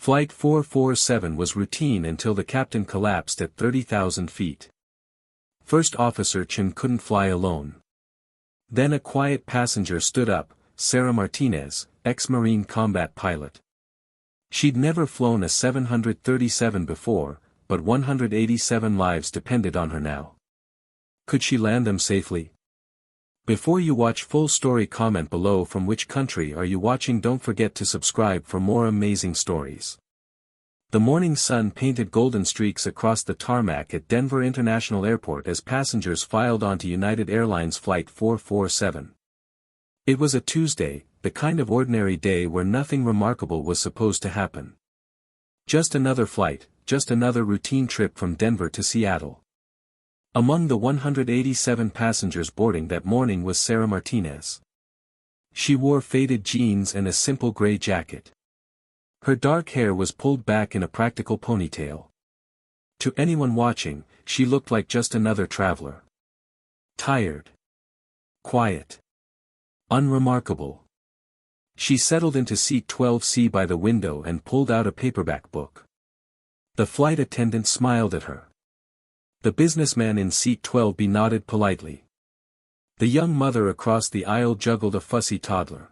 Flight 447 was routine until the captain collapsed at 30,000 feet. First Officer Chen couldn't fly alone. Then a quiet passenger stood up, Sarah Martinez, ex-Marine combat pilot. She'd never flown a 737 before, but 187 lives depended on her now. Could she land them safely? Before you watch full story, comment below from which country are you watching. Don't forget to subscribe for more amazing stories. The morning sun painted golden streaks across the tarmac at Denver International Airport as passengers filed onto United Airlines Flight 447. It was a Tuesday, the kind of ordinary day where nothing remarkable was supposed to happen. Just another flight, just another routine trip from Denver to Seattle. Among the 187 passengers boarding that morning was Sarah Martinez. She wore faded jeans and a simple gray jacket. Her dark hair was pulled back in a practical ponytail. To anyone watching, she looked like just another traveler. Tired. Quiet. Unremarkable. She settled into seat 12C by the window and pulled out a paperback book. The flight attendant smiled at her. The businessman in seat 12B nodded politely. The young mother across the aisle juggled a fussy toddler.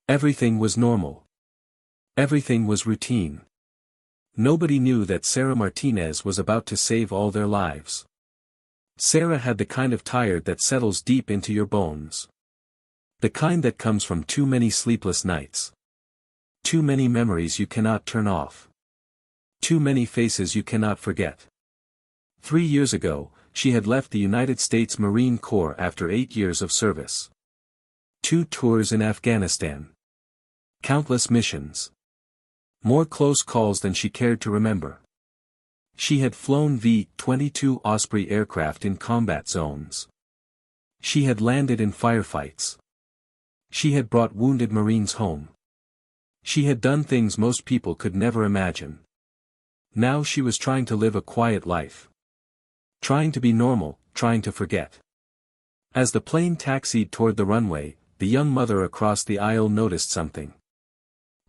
Everything was normal. Everything was routine. Nobody knew that Sarah Martinez was about to save all their lives. Sarah had the kind of tired that settles deep into your bones. The kind that comes from too many sleepless nights. Too many memories you cannot turn off. Too many faces you cannot forget. 3 years ago, she had left the United States Marine Corps after 8 years of service. 2 tours in Afghanistan. Countless missions. More close calls than she cared to remember. She had flown V-22 Osprey aircraft in combat zones. She had landed in firefights. She had brought wounded Marines home. She had done things most people could never imagine. Now she was trying to live a quiet life. Trying to be normal, trying to forget. As the plane taxied toward the runway, the young mother across the aisle noticed something.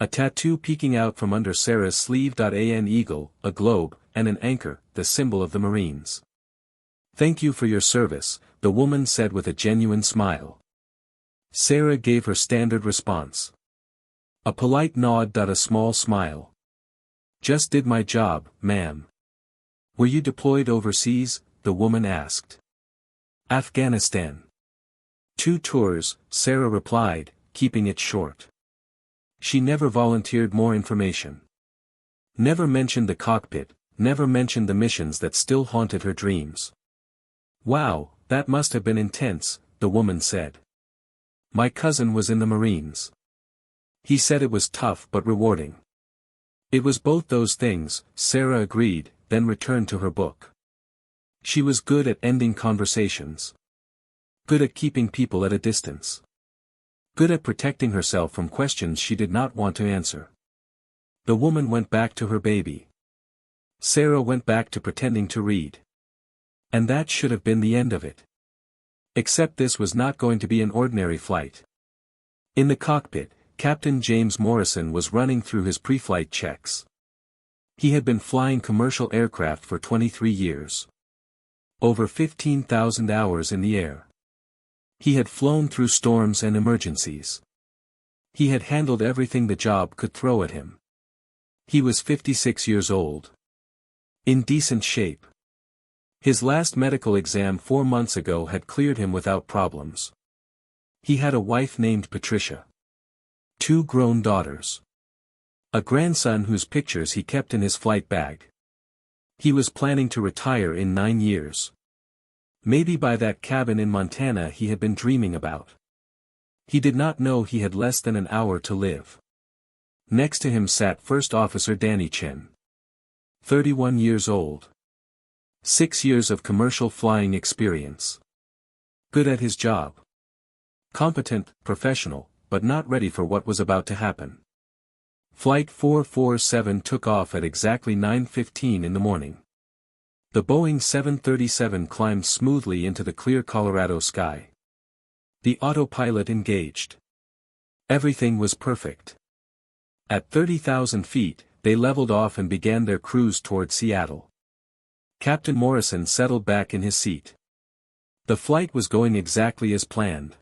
A tattoo peeking out from under Sarah's sleeve. An eagle, a globe, and an anchor, the symbol of the Marines. "Thank you for your service," the woman said with a genuine smile. Sarah gave her standard response. A polite nod. A small smile. "Just did my job, ma'am." "Were you deployed overseas?" the woman asked. "Afghanistan." 2 tours, Sarah replied, keeping it short. She never volunteered more information. Never mentioned the cockpit, never mentioned the missions that still haunted her dreams. "Wow, that must have been intense," the woman said. "My cousin was in the Marines. He said it was tough but rewarding." "It was both those things," Sarah agreed, then returned to her book. She was good at ending conversations. Good at keeping people at a distance. Good at protecting herself from questions she did not want to answer. The woman went back to her baby. Sarah went back to pretending to read. And that should have been the end of it. Except this was not going to be an ordinary flight. In the cockpit, Captain James Morrison was running through his pre-flight checks. He had been flying commercial aircraft for 23 years. Over 15,000 hours in the air. He had flown through storms and emergencies. He had handled everything the job could throw at him. He was 56 years old. In decent shape. His last medical exam 4 months ago had cleared him without problems. He had a wife named Patricia. 2 grown daughters. A grandson whose pictures he kept in his flight bag. He was planning to retire in 9 years. Maybe by that cabin in Montana he had been dreaming about. He did not know he had less than an hour to live. Next to him sat First Officer Danny Chen. 31 years old. 6 years of commercial flying experience. Good at his job. Competent, professional, but not ready for what was about to happen. Flight 447 took off at exactly 9:15 in the morning. The Boeing 737 climbed smoothly into the clear Colorado sky. The autopilot engaged. Everything was perfect. At 30,000 feet, they leveled off and began their cruise toward Seattle. Captain Morrison settled back in his seat. The flight was going exactly as planned.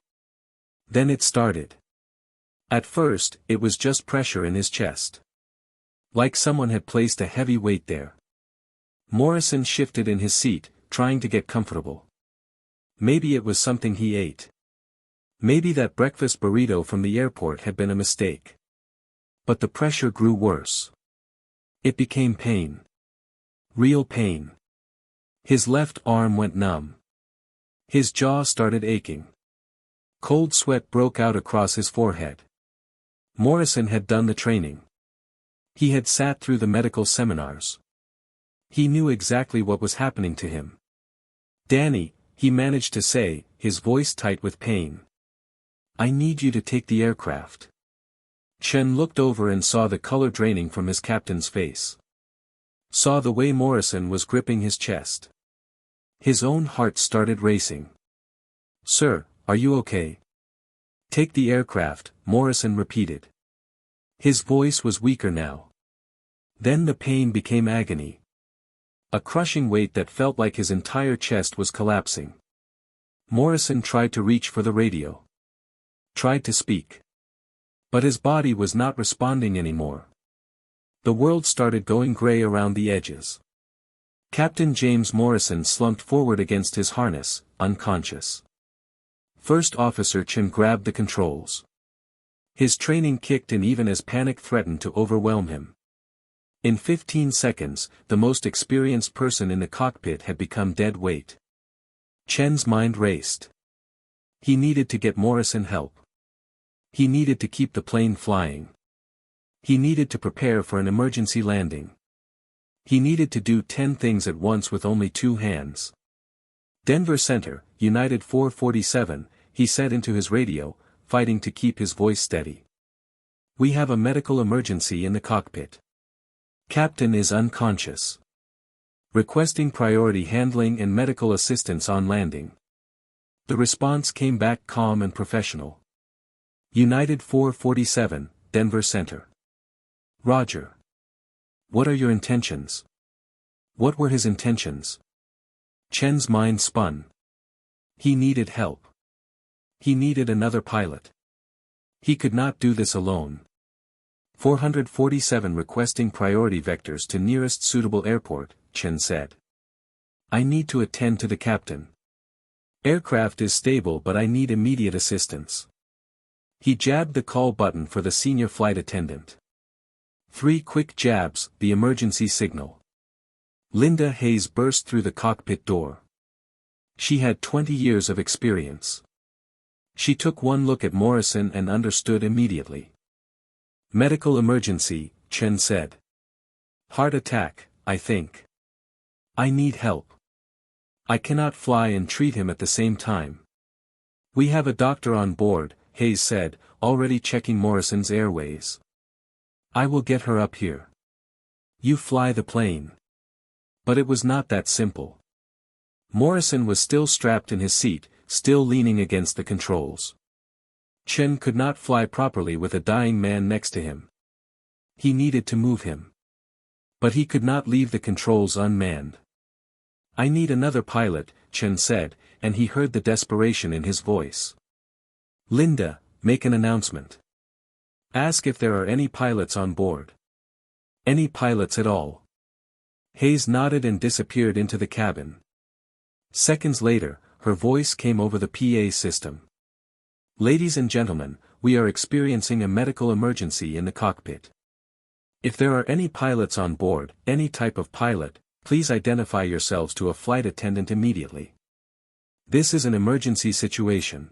Then it started. At first, it was just pressure in his chest. Like someone had placed a heavy weight there. Morrison shifted in his seat, trying to get comfortable. Maybe it was something he ate. Maybe that breakfast burrito from the airport had been a mistake. But the pressure grew worse. It became pain. Real pain. His left arm went numb. His jaw started aching. Cold sweat broke out across his forehead. Morrison had done the training. He had sat through the medical seminars. He knew exactly what was happening to him. "Danny," he managed to say, his voice tight with pain. "I need you to take the aircraft." Chen looked over and saw the color draining from his captain's face. Saw the way Morrison was gripping his chest. His own heart started racing. "Sir, are you okay?" "Take the aircraft," Morrison repeated. His voice was weaker now. Then the pain became agony. A crushing weight that felt like his entire chest was collapsing. Morrison tried to reach for the radio. Tried to speak. But his body was not responding anymore. The world started going gray around the edges. Captain James Morrison slumped forward against his harness, unconscious. First Officer Chen grabbed the controls. His training kicked in even as panic threatened to overwhelm him. In 15 seconds, the most experienced person in the cockpit had become dead weight. Chen's mind raced. He needed to get Morrison help. He needed to keep the plane flying. He needed to prepare for an emergency landing. He needed to do 10 things at once with only 2 hands. "Denver Center, United 447, he said into his radio, fighting to keep his voice steady. "We have a medical emergency in the cockpit. Captain is unconscious. Requesting priority handling and medical assistance on landing." The response came back calm and professional. "United 447, Denver Center. Roger. What are your intentions?" What were his intentions? Chen's mind spun. He needed help. He needed another pilot. He could not do this alone. 447 requesting priority vectors to nearest suitable airport, Chen said. "I need to attend to the captain. Aircraft is stable but I need immediate assistance." He jabbed the call button for the senior flight attendant. 3 quick jabs, the emergency signal. Linda Hayes burst through the cockpit door. She had 20 years of experience. She took one look at Morrison and understood immediately. "Medical emergency," Chen said. "Heart attack, I think. I need help. I cannot fly and treat him at the same time." "We have a doctor on board," Hayes said, already checking Morrison's airways. "I will get her up here. You fly the plane." But it was not that simple. Morrison was still strapped in his seat, still leaning against the controls. Chen could not fly properly with a dying man next to him. He needed to move him. But he could not leave the controls unmanned. "I need another pilot," Chen said, and he heard the desperation in his voice. "Linda, make an announcement. Ask if there are any pilots on board. Any pilots at all." Hayes nodded and disappeared into the cabin. Seconds later, her voice came over the PA system. "Ladies and gentlemen, we are experiencing a medical emergency in the cockpit. If there are any pilots on board, any type of pilot, please identify yourselves to a flight attendant immediately. This is an emergency situation."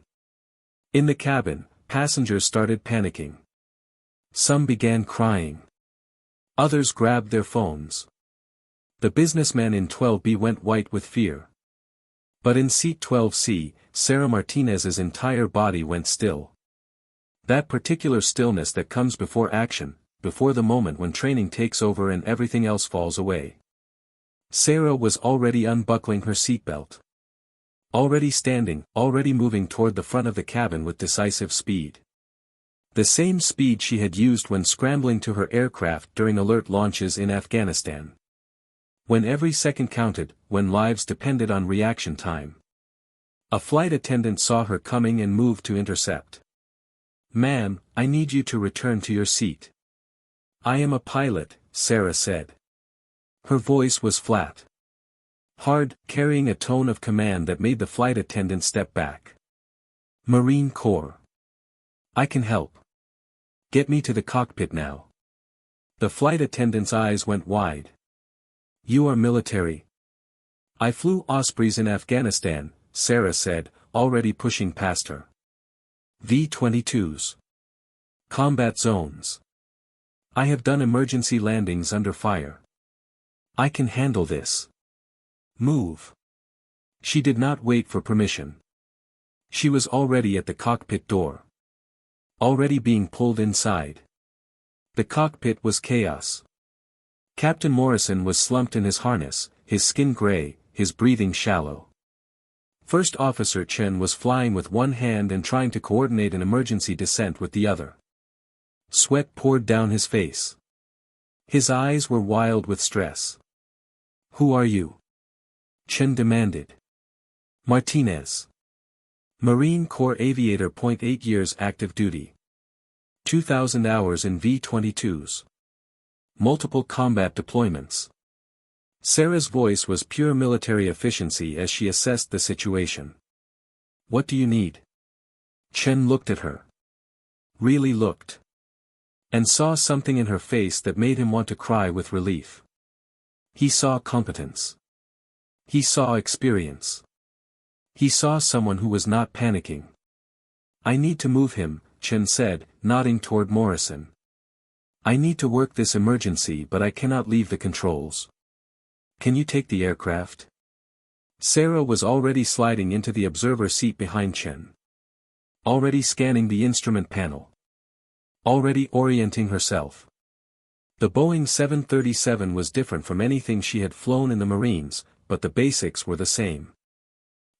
In the cabin, passengers started panicking. Some began crying. Others grabbed their phones. The businessman in 12B went white with fear. But in seat 12C, Sarah Martinez's entire body went still. That particular stillness that comes before action, before the moment when training takes over and everything else falls away. Sarah was already unbuckling her seatbelt. Already standing, already moving toward the front of the cabin with decisive speed. The same speed she had used when scrambling to her aircraft during alert launches in Afghanistan. When every second counted, when lives depended on reaction time. A flight attendant saw her coming and moved to intercept. "Ma'am, I need you to return to your seat." "I am a pilot," Sarah said. Her voice was flat. Hard, carrying a tone of command that made the flight attendant step back. "Marine Corps. I can help. Get me to the cockpit now." The flight attendant's eyes went wide. "You are military?" "I flew Ospreys in Afghanistan," Sarah said, already pushing past her. V-22s. Combat zones. I have done emergency landings under fire. I can handle this. Move. She did not wait for permission. She was already at the cockpit door. Already being pulled inside. The cockpit was chaos. Captain Morrison was slumped in his harness, his skin gray, his breathing shallow. First Officer Chen was flying with one hand and trying to coordinate an emergency descent with the other. Sweat poured down his face. His eyes were wild with stress. "Who are you?" Chen demanded. "Martinez. Marine Corps Aviator. 8 years active duty. 2,000 hours in V-22s. Multiple combat deployments." Sarah's voice was pure military efficiency as she assessed the situation. "What do you need?" Chen looked at her. Really looked. And saw something in her face that made him want to cry with relief. He saw competence. He saw experience. He saw someone who was not panicking. "I need to move him," Chen said, nodding toward Morrison. "I need to work this emergency, but I cannot leave the controls. Can you take the aircraft?" Sarah was already sliding into the observer seat behind Chen. Already scanning the instrument panel. Already orienting herself. The Boeing 737 was different from anything she had flown in the Marines, but the basics were the same.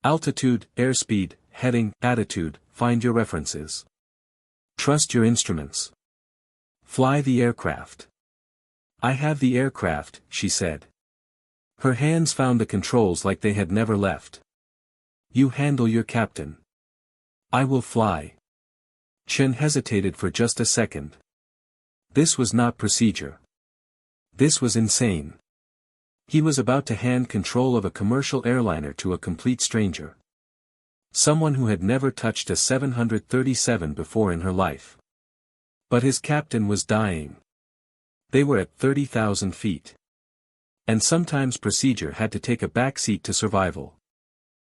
Altitude, airspeed, heading, attitude, find your references. Trust your instruments. Fly the aircraft. "I have the aircraft," she said. Her hands found the controls like they had never left. "You handle your captain. I will fly." Chen hesitated for just a second. This was not procedure. This was insane. He was about to hand control of a commercial airliner to a complete stranger. Someone who had never touched a 737 before in her life. But his captain was dying. They were at 30,000 feet. And sometimes procedure had to take a backseat to survival.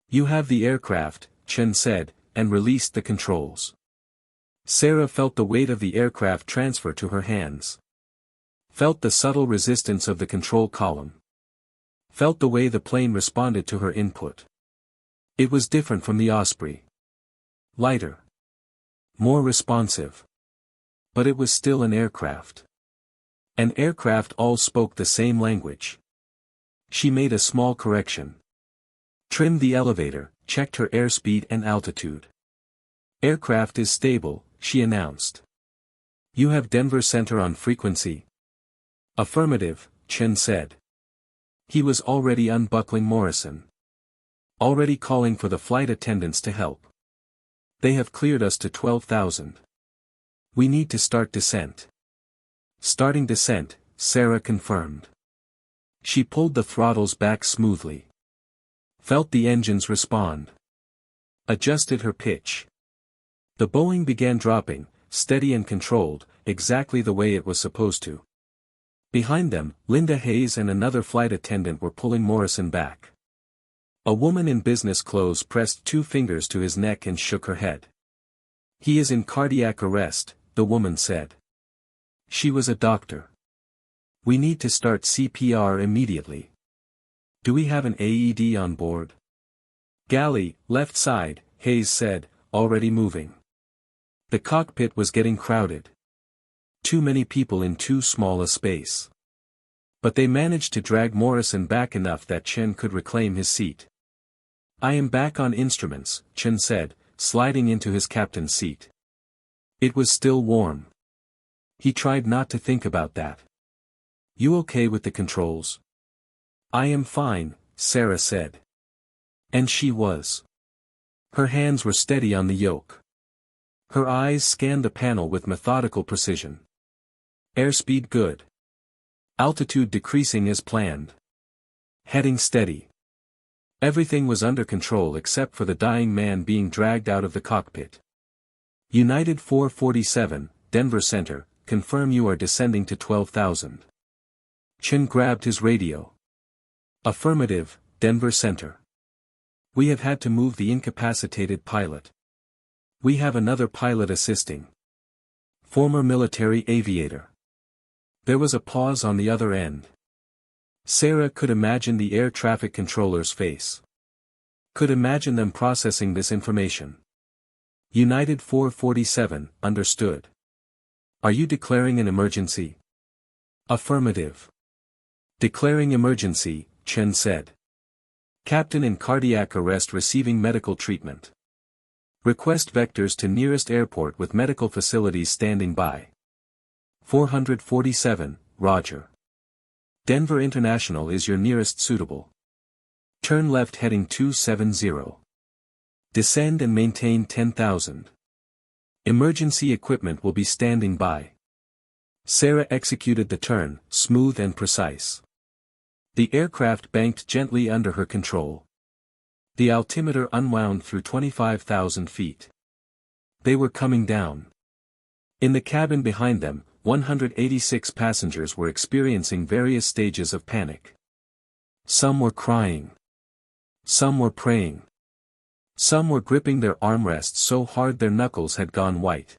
"You have the aircraft," Chen said, and released the controls. Sarah felt the weight of the aircraft transfer to her hands. Felt the subtle resistance of the control column. Felt the way the plane responded to her input. It was different from the Osprey. Lighter. More responsive. But it was still an aircraft. An aircraft all spoke the same language. She made a small correction. Trimmed the elevator, checked her airspeed and altitude. "Aircraft is stable," she announced. "You have Denver Center on frequency?" "Affirmative," Chen said. He was already unbuckling Morrison. Already calling for the flight attendants to help. "They have cleared us to 12,000. We need to start descent." Starting descent, Sarah confirmed. She pulled the throttles back smoothly. Felt the engines respond. Adjusted her pitch. The Boeing began dropping, steady and controlled, exactly the way it was supposed to. Behind them, Linda Hayes and another flight attendant were pulling Morrison back. A woman in business clothes pressed 2 fingers to his neck and shook her head. "He is in cardiac arrest," the woman said. She was a doctor. "We need to start CPR immediately. Do we have an AED on board?" "Galley, left side," Hayes said, already moving. The cockpit was getting crowded. Too many people in too small a space. But they managed to drag Morrison back enough that Chen could reclaim his seat. "I am back on instruments," Chen said, sliding into his captain's seat. It was still warm. He tried not to think about that. You okay with the controls? I am fine, Sarah said. And she was. Her hands were steady on the yoke. Her eyes scanned the panel with methodical precision. Airspeed good. Altitude decreasing as planned. Heading steady. Everything was under control except for the dying man being dragged out of the cockpit. United 447, Denver Center, confirm you are descending to 12,000. Chen grabbed his radio. Affirmative, Denver Center. We have had to move the incapacitated pilot. We have another pilot assisting. Former military aviator. There was a pause on the other end. Sarah could imagine the air traffic controller's face. Could imagine them processing this information. United 447, understood. Are you declaring an emergency? Affirmative. Declaring emergency, Chen said. Captain in cardiac arrest receiving medical treatment. Request vectors to nearest airport with medical facilities standing by. 447, Roger. Denver International is your nearest suitable. Turn left heading 270. Descend and maintain 10,000. Emergency equipment will be standing by. Sarah executed the turn, smooth and precise. The aircraft banked gently under her control. The altimeter unwound through 25,000 feet. They were coming down. In the cabin behind them, 186 passengers were experiencing various stages of panic. Some were crying. Some were praying. Some were gripping their armrests so hard their knuckles had gone white.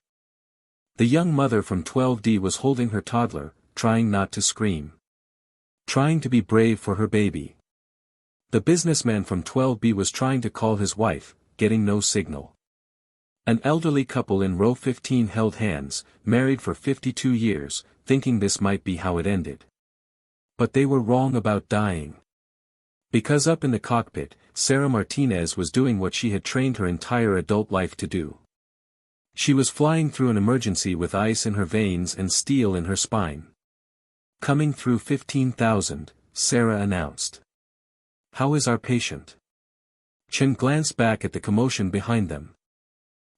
The young mother from 12D was holding her toddler, trying not to scream. Trying to be brave for her baby. The businessman from 12B was trying to call his wife, getting no signal. An elderly couple in row 15 held hands, married for 52 years, thinking this might be how it ended. But they were wrong about dying. Because up in the cockpit, Sarah Martinez was doing what she had trained her entire adult life to do. She was flying through an emergency with ice in her veins and steel in her spine. Coming through 15,000, Sarah announced. How is our patient? Chen glanced back at the commotion behind them.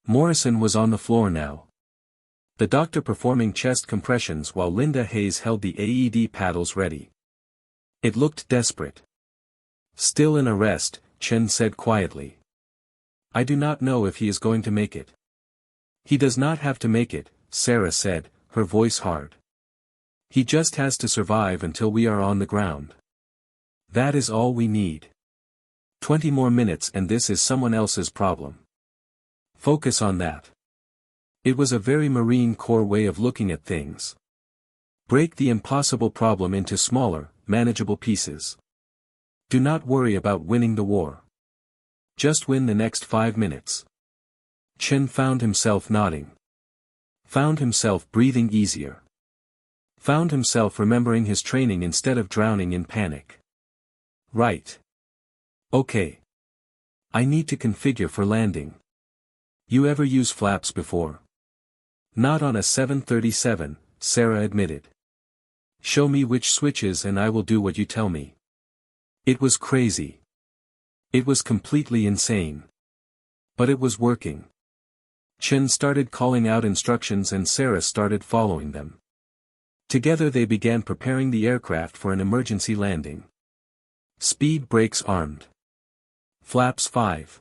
Morrison was on the floor now. The doctor performing chest compressions while Linda Hayes held the AED paddles ready. It looked desperate. Still in arrest, Chen said quietly. I do not know if he is going to make it. He does not have to make it, Sarah said, her voice hard. He just has to survive until we are on the ground. That is all we need. 20 more minutes and this is someone else's problem. Focus on that. It was a very Marine Corps way of looking at things. Break the impossible problem into smaller, manageable pieces. Do not worry about winning the war. Just win the next 5 minutes. Chen found himself nodding. Found himself breathing easier. Found himself remembering his training instead of drowning in panic. Right. Okay. I need to configure for landing. You ever use flaps before? Not on a 737, Sarah admitted. Show me which switches and I will do what you tell me. It was crazy. It was completely insane. But it was working. Chen started calling out instructions and Sarah started following them. Together they began preparing the aircraft for an emergency landing. Speed brakes armed. Flaps 5.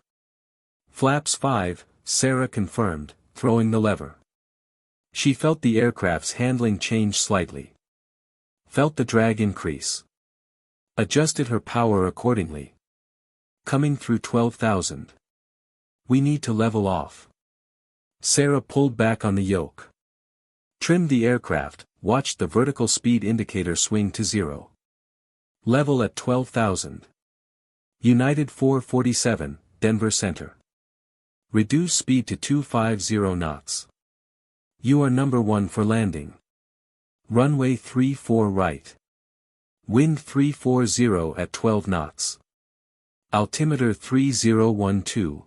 Flaps 5, Sarah confirmed, throwing the lever. She felt the aircraft's handling change slightly. Felt the drag increase. Adjusted her power accordingly. Coming through 12,000. We need to level off. Sarah pulled back on the yoke. Trimmed the aircraft, watched the vertical speed indicator swing to 0. Level at 12,000. United 447, Denver Center. Reduce speed to 250 knots. You are number 1 for landing. Runway 34 right. Wind 340 at 12 knots. Altimeter 3012.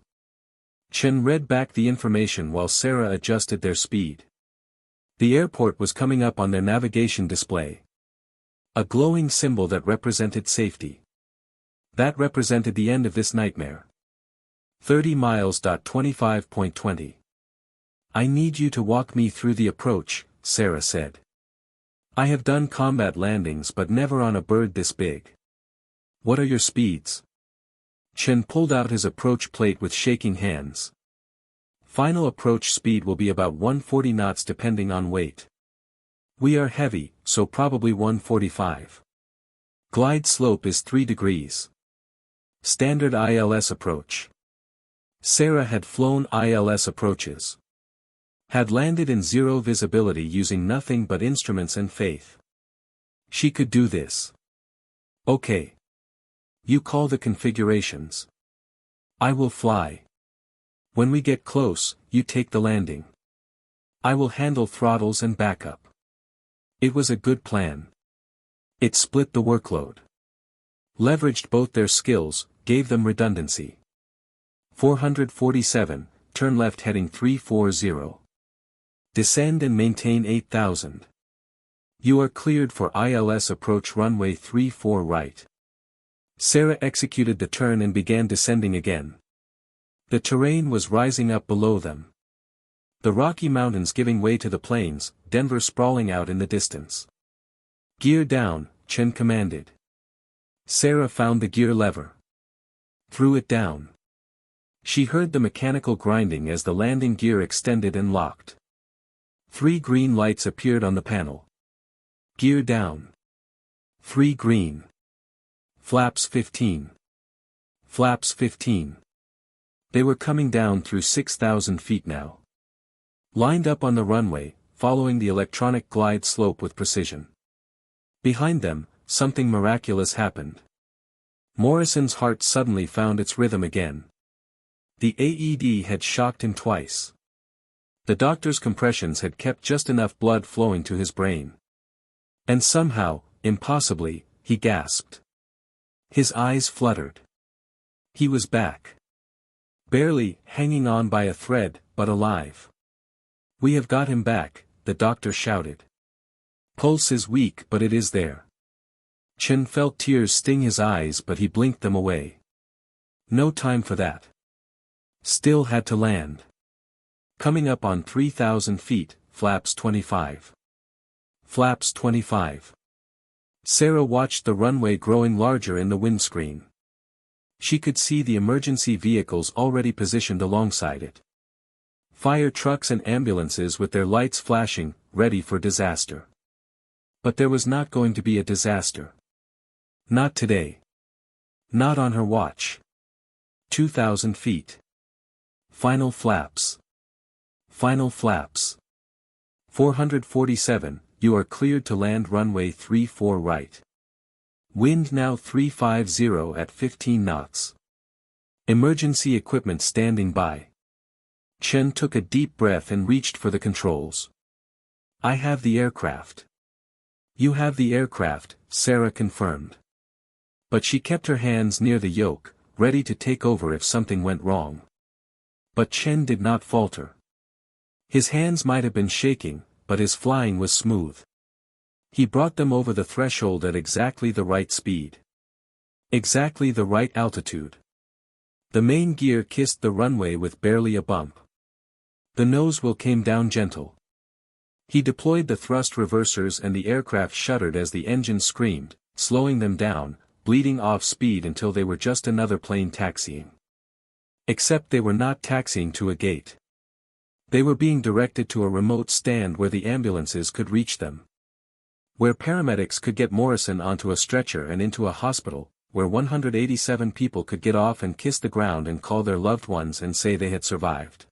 Chen read back the information while Sarah adjusted their speed. The airport was coming up on their navigation display. A glowing symbol that represented safety. That represented the end of this nightmare. 30 miles. 25.20. I need you to walk me through the approach, Sarah said. I have done combat landings but never on a bird this big. What are your speeds? Chen pulled out his approach plate with shaking hands. Final approach speed will be about 140 knots depending on weight. We are heavy, so probably 145. Glide slope is 3 degrees. Standard ILS approach. Sarah had flown ILS approaches. Had landed in zero visibility using nothing but instruments and faith. She could do this. Okay. You call the configurations. I will fly. When we get close, you take the landing. I will handle throttles and backup. It was a good plan. It split the workload. Leveraged both their skills, gave them redundancy. 447, turn left heading 340. Descend and maintain 8,000. You are cleared for ILS approach runway 34 right. Sarah executed the turn and began descending again. The terrain was rising up below them. The Rocky Mountains giving way to the plains, Denver sprawling out in the distance. Gear down, Chen commanded. Sarah found the gear lever. Threw it down. She heard the mechanical grinding as the landing gear extended and locked. 3 green lights appeared on the panel. Gear down. 3 green. Flaps 15. Flaps 15. They were coming down through 6,000 feet now. Lined up on the runway, following the electronic glide slope with precision. Behind them, something miraculous happened. Morrison's heart suddenly found its rhythm again. The AED had shocked him twice. The doctor's compressions had kept just enough blood flowing to his brain. And somehow, impossibly, he gasped. His eyes fluttered. He was back. Barely, hanging on by a thread, but alive. We have got him back, the doctor shouted. Pulse is weak but it is there. Chen felt tears sting his eyes but he blinked them away. No time for that. Still had to land. Coming up on 3,000 feet, flaps 25. Flaps 25. Sarah watched the runway growing larger in the windscreen. She could see the emergency vehicles already positioned alongside it. Fire trucks and ambulances with their lights flashing, ready for disaster. But there was not going to be a disaster. Not today. Not on her watch. 2,000 feet. Final flaps. Final flaps. 447, you are cleared to land runway 34 right. Wind now 350 at 15 knots. Emergency equipment standing by. Chen took a deep breath and reached for the controls. I have the aircraft. You have the aircraft, Sarah confirmed. But she kept her hands near the yoke, ready to take over if something went wrong. But Chen did not falter. His hands might have been shaking, but his flying was smooth. He brought them over the threshold at exactly the right speed. Exactly the right altitude. The main gear kissed the runway with barely a bump. The nose wheel came down gentle. He deployed the thrust reversers and the aircraft shuddered as the engine screamed, slowing them down, bleeding off speed until they were just another plane taxiing. Except they were not taxiing to a gate. They were being directed to a remote stand where the ambulances could reach them. Where paramedics could get Morrison onto a stretcher and into a hospital, where 187 people could get off and kiss the ground and call their loved ones and say they had survived.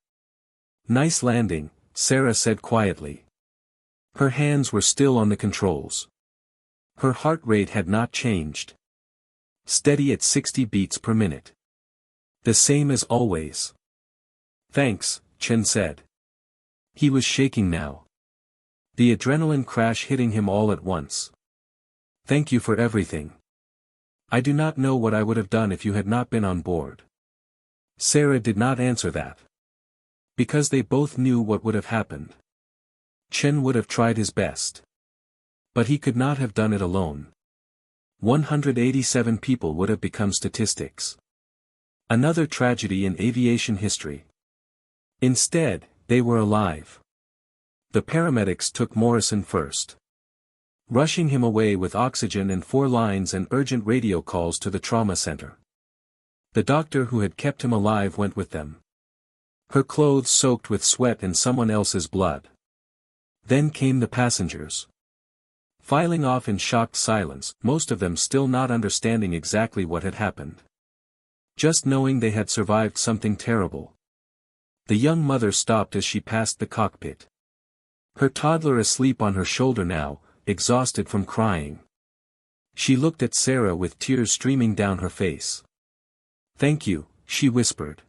Nice landing, Sarah said quietly. Her hands were still on the controls. Her heart rate had not changed. Steady at 60 beats per minute. The same as always. Thanks, Chen said. He was shaking now. The adrenaline crash hitting him all at once. Thank you for everything. I do not know what I would have done if you had not been on board. Sarah did not answer that. Because they both knew what would have happened. Chen would have tried his best. But he could not have done it alone. 187 people would have become statistics. Another tragedy in aviation history. Instead, they were alive. The paramedics took Morrison first, rushing him away with oxygen and 4 lines and urgent radio calls to the trauma center. The doctor who had kept him alive went with them. Her clothes soaked with sweat and someone else's blood. Then came the passengers. Filing off in shocked silence, most of them still not understanding exactly what had happened. Just knowing they had survived something terrible. The young mother stopped as she passed the cockpit. Her toddler asleep on her shoulder now, exhausted from crying. She looked at Sarah with tears streaming down her face. "Thank you," she whispered.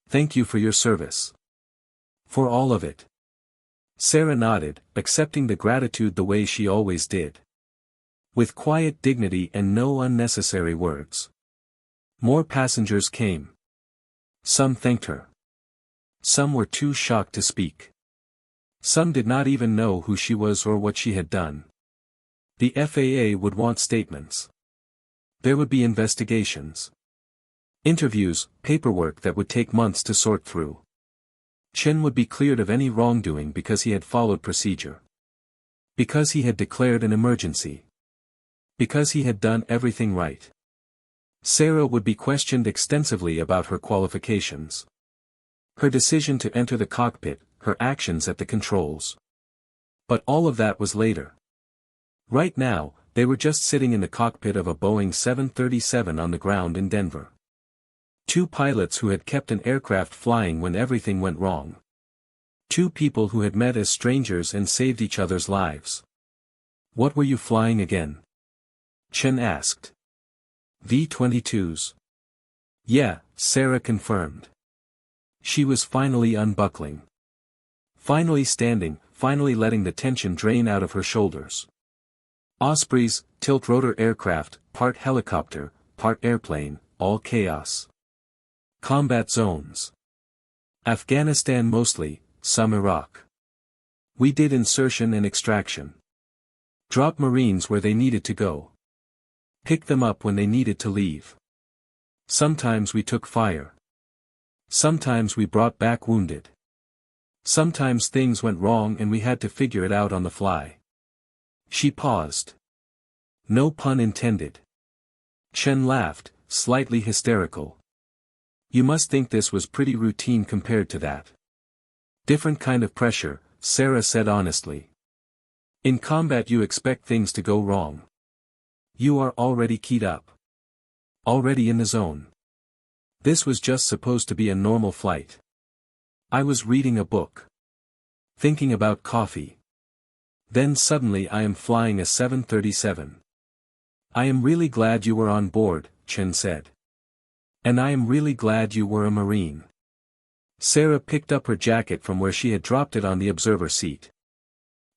"Thank you for your service. For all of it." Sarah nodded, accepting the gratitude the way she always did. With quiet dignity and no unnecessary words. More passengers came. Some thanked her. Some were too shocked to speak. Some did not even know who she was or what she had done. The FAA would want statements. There would be investigations. Interviews, paperwork that would take months to sort through. Chen would be cleared of any wrongdoing because he had followed procedure. Because he had declared an emergency. Because he had done everything right. Sarah would be questioned extensively about her qualifications. Her decision to enter the cockpit, her actions at the controls. But all of that was later. Right now, they were just sitting in the cockpit of a Boeing 737 on the ground in Denver. 2 pilots who had kept an aircraft flying when everything went wrong. 2 people who had met as strangers and saved each other's lives. "What were you flying again?" Chen asked. V-22s. "Yeah," Sarah confirmed. She was finally unbuckling. Finally standing, finally letting the tension drain out of her shoulders. Ospreys, tilt-rotor aircraft, part helicopter, part airplane, all chaos. Combat zones. Afghanistan mostly, some Iraq. We did insertion and extraction. Drop Marines where they needed to go. Pick them up when they needed to leave. Sometimes we took fire. Sometimes we brought back wounded. Sometimes things went wrong and we had to figure it out on the fly." She paused. No pun intended. Chen laughed, slightly hysterical. "You must think this was pretty routine compared to that." "Different kind of pressure," Sarah said honestly. "In combat you expect things to go wrong. You are already keyed up. Already in the zone. This was just supposed to be a normal flight. I was reading a book. Thinking about coffee. Then suddenly I am flying a 737. I am really glad you were on board," Chen said. "And I am really glad you were a Marine." Sarah picked up her jacket from where she had dropped it on the observer seat.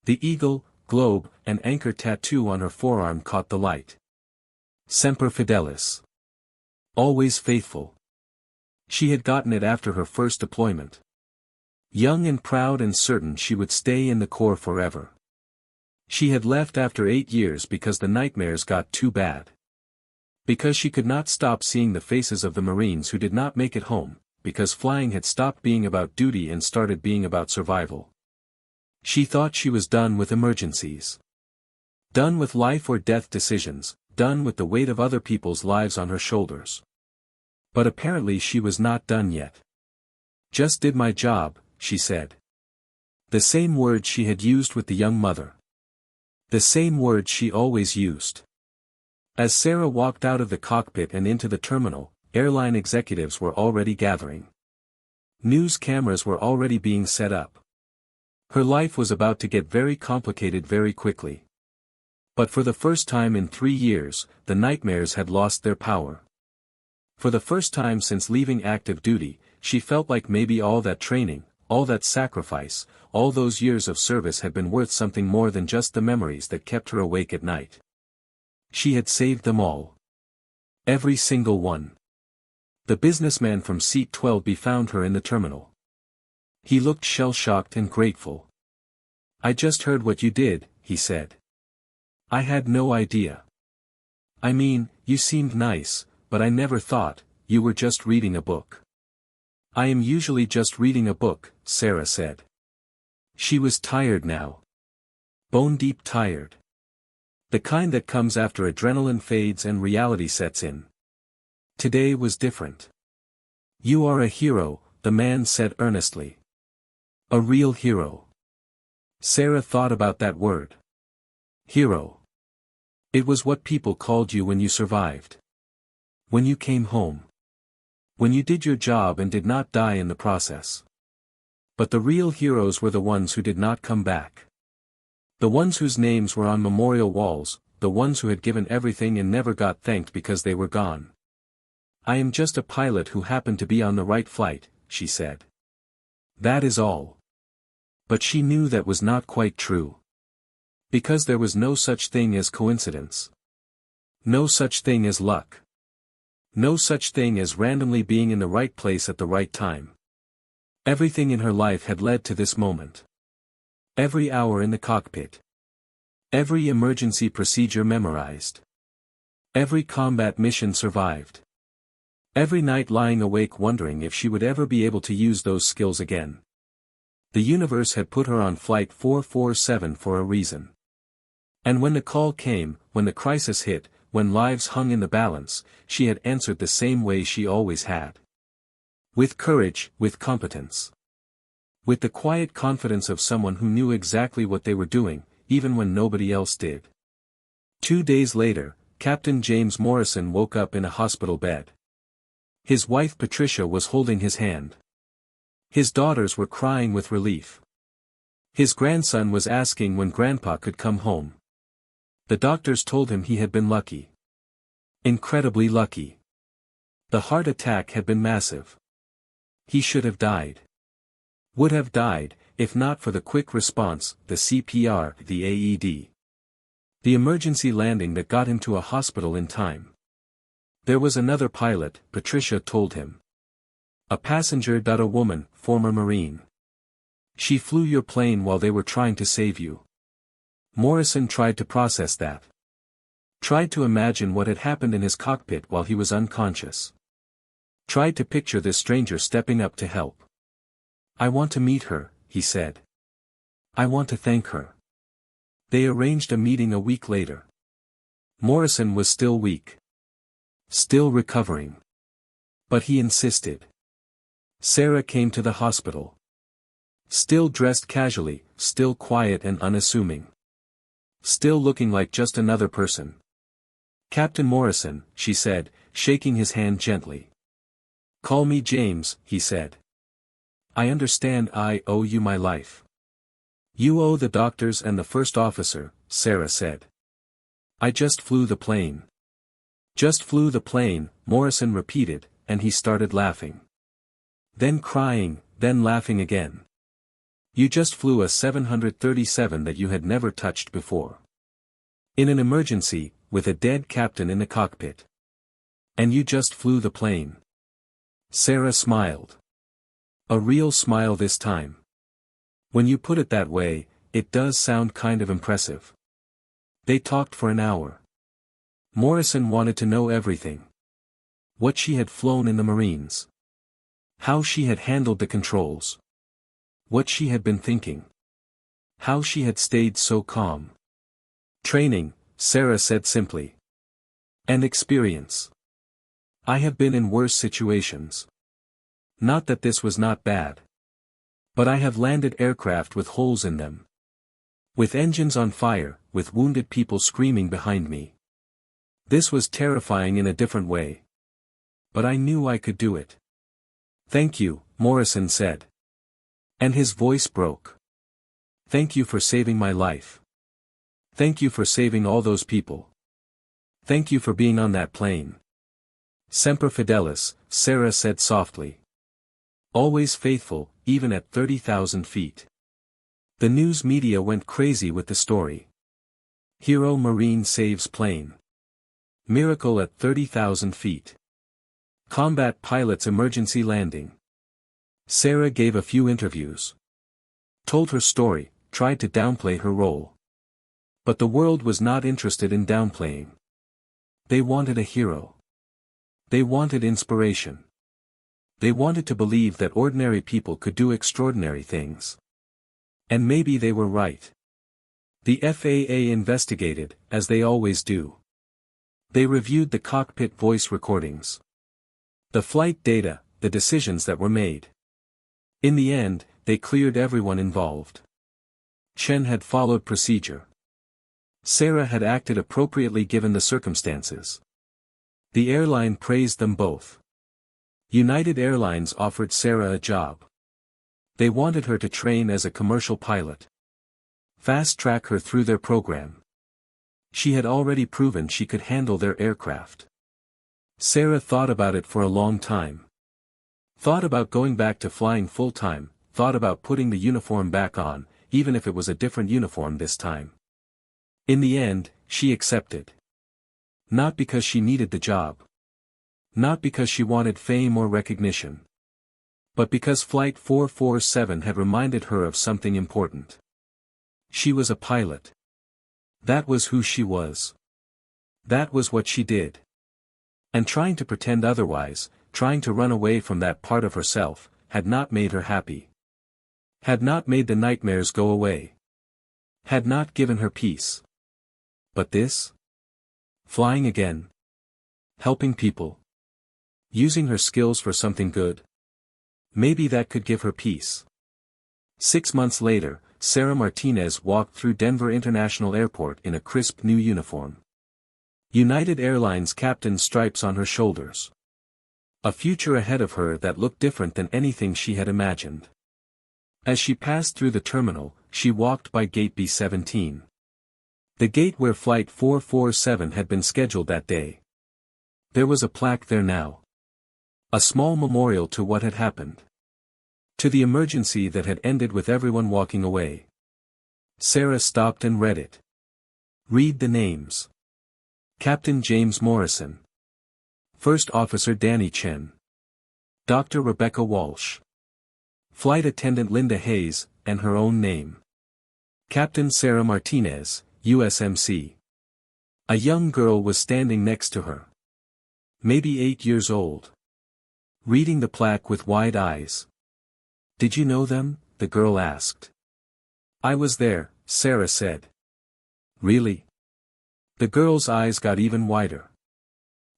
The eagle, globe, and anchor tattoo on her forearm caught the light. Semper Fidelis. Always faithful. She had gotten it after her first deployment. Young and proud and certain she would stay in the Corps forever. She had left after 8 years because the nightmares got too bad. Because she could not stop seeing the faces of the Marines who did not make it home, because flying had stopped being about duty and started being about survival. She thought she was done with emergencies. Done with life or death decisions, done with the weight of other people's lives on her shoulders. But apparently she was not done yet. "Just did my job," she said. The same word she had used with the young mother. The same word she always used. As Sarah walked out of the cockpit and into the terminal, airline executives were already gathering. News cameras were already being set up. Her life was about to get very complicated very quickly. But for the first time in 3 years, the nightmares had lost their power. For the first time since leaving active duty, she felt like maybe all that training, all that sacrifice, all those years of service had been worth something more than just the memories that kept her awake at night. She had saved them all. Every single one. The businessman from seat 12B found her in the terminal. He looked shell-shocked and grateful. "I just heard what you did," he said. "I had no idea. I mean, you seemed nice, but I never thought you were just reading a book." "I am usually just reading a book," Sarah said. She was tired now. Bone-deep tired. The kind that comes after adrenaline fades and reality sets in. Today was different. "You are a hero," the man said earnestly. "A real hero." Sarah thought about that word. Hero. It was what people called you when you survived. When you came home. When you did your job and did not die in the process. But the real heroes were the ones who did not come back. The ones whose names were on memorial walls, the ones who had given everything and never got thanked because they were gone. "I am just a pilot who happened to be on the right flight," she said. That is all. But she knew that was not quite true. Because there was no such thing as coincidence. No such thing as luck. No such thing as randomly being in the right place at the right time. Everything in her life had led to this moment. Every hour in the cockpit. Every emergency procedure memorized. Every combat mission survived. Every night lying awake wondering if she would ever be able to use those skills again. The universe had put her on flight 447 for a reason. And when the call came, when the crisis hit, when lives hung in the balance, she had answered the same way she always had. With courage, with competence. With the quiet confidence of someone who knew exactly what they were doing, even when nobody else did. 2 days later, Captain James Morrison woke up in a hospital bed. His wife Patricia was holding his hand. His daughters were crying with relief. His grandson was asking when Grandpa could come home. The doctors told him he had been lucky. Incredibly lucky. The heart attack had been massive. He should have died. Would have died, if not for the quick response, the CPR, the AED. The emergency landing that got him to a hospital in time. There was another pilot, Patricia told him. A passenger. A woman, former Marine. She flew your plane while they were trying to save you. Morrison tried to process that. Tried to imagine what had happened in his cockpit while he was unconscious. Tried to picture this stranger stepping up to help. "I want to meet her," he said. "I want to thank her." They arranged a meeting a week later. Morrison was still weak. Still recovering. But he insisted. Sarah came to the hospital. Still dressed casually, still quiet and unassuming. Still looking like just another person. "Captain Morrison," she said, shaking his hand gently. "Call me James," he said. "I understand I owe you my life." "You owe the doctors and the first officer," Sarah said. "I just flew the plane." "Just flew the plane," Morrison repeated, and he started laughing. Then crying, then laughing again. "You just flew a 737 that you had never touched before. In an emergency, with a dead captain in the cockpit. And you just flew the plane." Sarah smiled. A real smile this time. When you put it that way, it does sound kind of impressive. They talked for an hour. Morrison wanted to know everything. What she had flown in the Marines. How she had handled the controls. What she had been thinking. How she had stayed so calm. "Training," Sarah said simply. "And experience. I have been in worse situations. Not that this was not bad. But I have landed aircraft with holes in them. With engines on fire, with wounded people screaming behind me. This was terrifying in a different way. But I knew I could do it." "Thank you," Morrison said. And his voice broke. "Thank you for saving my life. Thank you for saving all those people. Thank you for being on that plane." "Semper Fidelis," Sarah said softly. Always faithful, even at 30,000 feet. The news media went crazy with the story. Hero Marine saves plane. Miracle at 30,000 feet. Combat Pilot's Emergency Landing. Sarah gave a few interviews. Told her story, tried to downplay her role. But the world was not interested in downplaying. They wanted a hero. They wanted inspiration. They wanted to believe that ordinary people could do extraordinary things. And maybe they were right. The FAA investigated, as they always do. They reviewed the cockpit voice recordings. The flight data, the decisions that were made. In the end, they cleared everyone involved. Chen had followed procedure. Sarah had acted appropriately given the circumstances. The airline praised them both. United Airlines offered Sarah a job. They wanted her to train as a commercial pilot. Fast-track her through their program. She had already proven she could handle their aircraft. Sarah thought about it for a long time. Thought about going back to flying full-time, thought about putting the uniform back on, even if it was a different uniform this time. In the end, she accepted. Not because she needed the job. Not because she wanted fame or recognition. But because Flight 447 had reminded her of something important. She was a pilot. That was who she was. That was what she did. And trying to pretend otherwise, trying to run away from that part of herself, had not made her happy. Had not made the nightmares go away. Had not given her peace. But this? Flying again. Helping people. Using her skills for something good. Maybe that could give her peace. 6 months later, Sarah Martinez walked through Denver International Airport in a crisp new uniform. United Airlines captain stripes on her shoulders. A future ahead of her that looked different than anything she had imagined. As she passed through the terminal, she walked by gate B-17. The gate where Flight 447 had been scheduled that day. There was a plaque there now. A small memorial to what had happened. To the emergency that had ended with everyone walking away. Sarah stopped and read it. Read the names. Captain James Morrison. First Officer Danny Chen. Dr. Rebecca Walsh. Flight Attendant Linda Hayes, and her own name. Captain Sarah Martinez, USMC. A young girl was standing next to her. Maybe 8 years old. Reading the plaque with wide eyes. Did you know them? The girl asked. I was there, Sarah said. Really? The girl's eyes got even wider.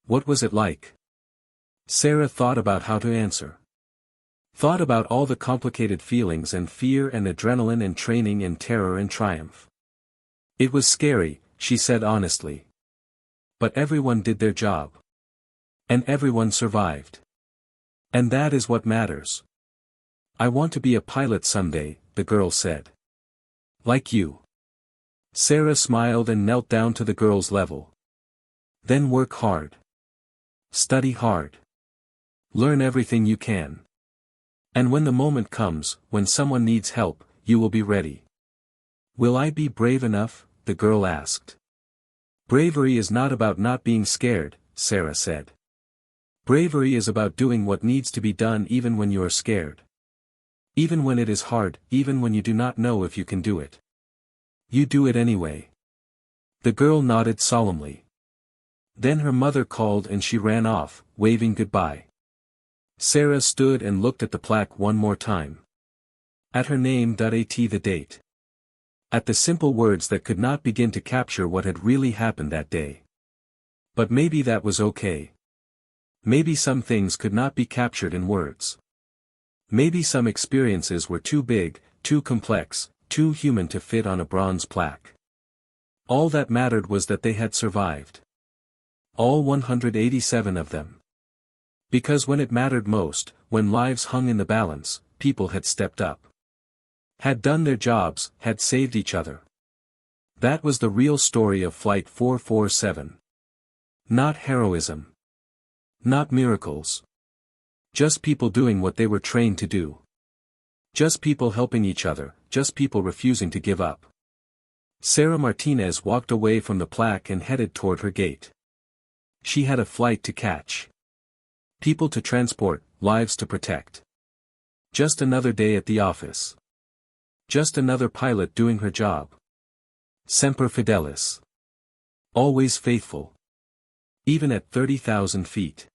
What was it like? Sarah thought about how to answer. Thought about all the complicated feelings and fear and adrenaline and training and terror and triumph. It was scary, she said honestly. But everyone did their job. And everyone survived. And that is what matters. I want to be a pilot someday, the girl said. Like you. Sarah smiled and knelt down to the girl's level. Then work hard. Study hard. Learn everything you can. And when the moment comes, when someone needs help, you will be ready. Will I be brave enough? The girl asked. Bravery is not about not being scared, Sarah said. Bravery is about doing what needs to be done even when you are scared. Even when it is hard, even when you do not know if you can do it. You do it anyway. The girl nodded solemnly. Then her mother called and she ran off, waving goodbye. Sarah stood and looked at the plaque one more time. At her name. At the date. At the simple words that could not begin to capture what had really happened that day. But maybe that was okay. Maybe some things could not be captured in words. Maybe some experiences were too big, too complex, too human to fit on a bronze plaque. All that mattered was that they had survived. All 187 of them. Because when it mattered most, when lives hung in the balance, people had stepped up. Had done their jobs, had saved each other. That was the real story of Flight 447. Not heroism. Not miracles. Just people doing what they were trained to do. Just people helping each other, just people refusing to give up. Sarah Martinez walked away from the plaque and headed toward her gate. She had a flight to catch. People to transport, lives to protect. Just another day at the office. Just another pilot doing her job. Semper Fidelis. Always faithful. Even at 30,000 feet.